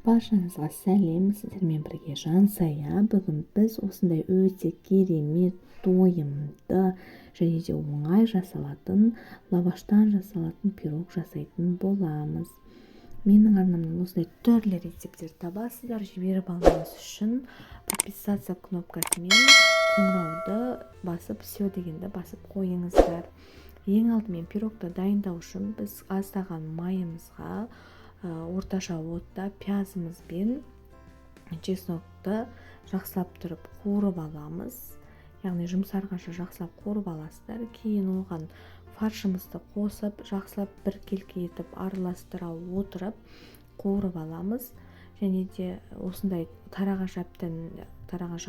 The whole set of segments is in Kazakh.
Баршаңызға сәлем, сіздермен бірге Жансая. Бүгін біз осындай өте керемет, тойымды және де оңай жасалатын, лаваштан жасалатын пирог жасайтын боламыз. Менің арнамнан осындай түрлі рецепттер табасыздар. Жіберіп алуыңыз үшін подписаться кнопкасымен қоңырауды басып, все дегенді басып қойыңыздар. Ең алдымен пирогты дайындау үшін біз аздаған майымызға орташа отта пиязымыз бен чеснокты жақсылап тұрып қуырып аламыз. Яғни жұмсарғанша жақсылап қуырып аласыздар. Кейін оған фаршымызды қосып, жақсылап біркелкі етіп араластыра отырып қуырып аламыз. Және де осындай тарағанша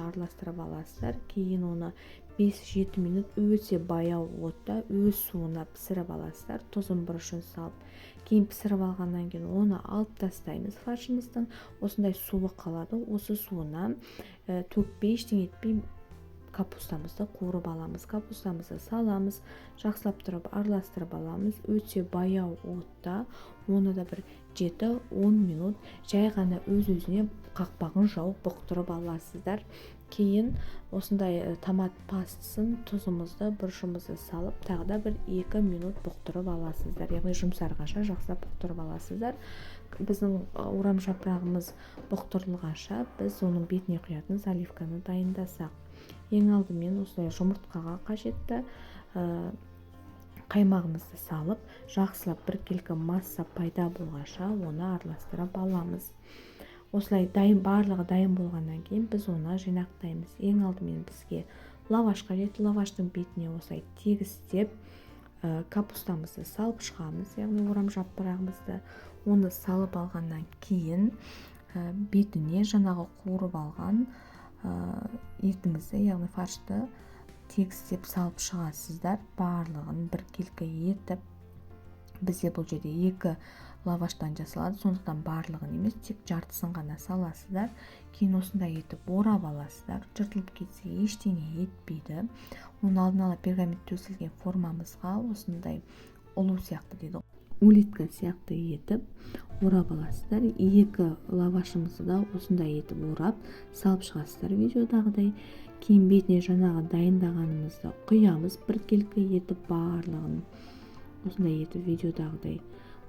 араластырып аласыздар. Кейін оны 5-7 минут өте баяу отта өз суына пісіріп аласыздар. Тұзын бұрышын салып, кейін пісіріп алғаннан кейін оны алып тастаймыз. Фаршымыздың осындай суы қалады. Осы суына төкпей, ештеңе етпей капустамызды қуырып аламыз. Капустамызды саламыз, жақсылап тұрып араластырып аламыз. Өте баяу отта оны да бір 7-10 минут жай ғана өз-өзіне қақпағын жауып бұқтырып аласыздар. Кейін осындай томат пастасын, тұзымызды, бұрышымызды салып, тағы да бір 2 минут бұқтырып аласыздар. Яғни жұмсарғанша жақсылап бұқтырып аласыздар. Біздің орам жапырағымыз бұқтырылғанша біз оның бетіне құятын заливканы дайындасақ. Ең алдымен осылай жұмыртқаға қажетті қаймағымызды салып, жақсылап біркелкі масса пайда болғанша оны араластырып аламыз. Осылай барлығы дайын болғаннан кейін біз оны жинақтаймыз. Ең алдымен бізге лаваш қажет. Лаваштың бетіне осылай тегістеп капустамызды салып шығамыз. Яғни орам жапырағымызды оны салып алғаннан кейін бетіне жаңағы қуырып алған етіңізді, яғни фаршты тегістеп салып шығасыздар. Барлығын біркелкі етіп, бізде бұл жерде 2 лаваштан жасалады, сондықтан барлығын емес, тек жартысын ғана саласыздар. Кейін осындай етіп орап аласыздар. Жыртылып кетсе ештеңе етпейді. Оны алдын ала пергамент төселген формамызға осындай ұлу сияқты дейді, улитка сияқты етіп орап аласыздар. 2 лавашымызды да осындай етіп орап салып шығасыздар видеодағыдай. Кейін бетіне жаңағы дайындағанымызды құямыз, біркелкі етіп барлығын осындай етіп видеодағыдай.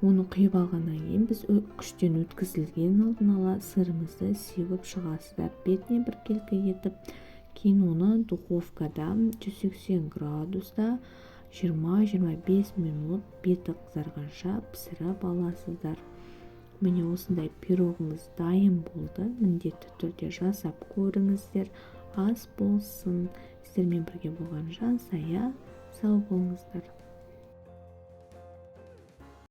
Оны құйып алғаннан кейін біз күштен өткізілген алдын ала сырымызды сеуіп шығасыздар. Бетіне біркелкі етіп, кейін оны духовкада 180 градуста 20-25 минут беті қызарғанша пісіріп аласыздар. Міне осындай пирогымыз дайын болды. Міндетті түрде жасап көріңіздер. Ас болсын. Сіздермен бірге болған Жансая. Сау болыңыздар.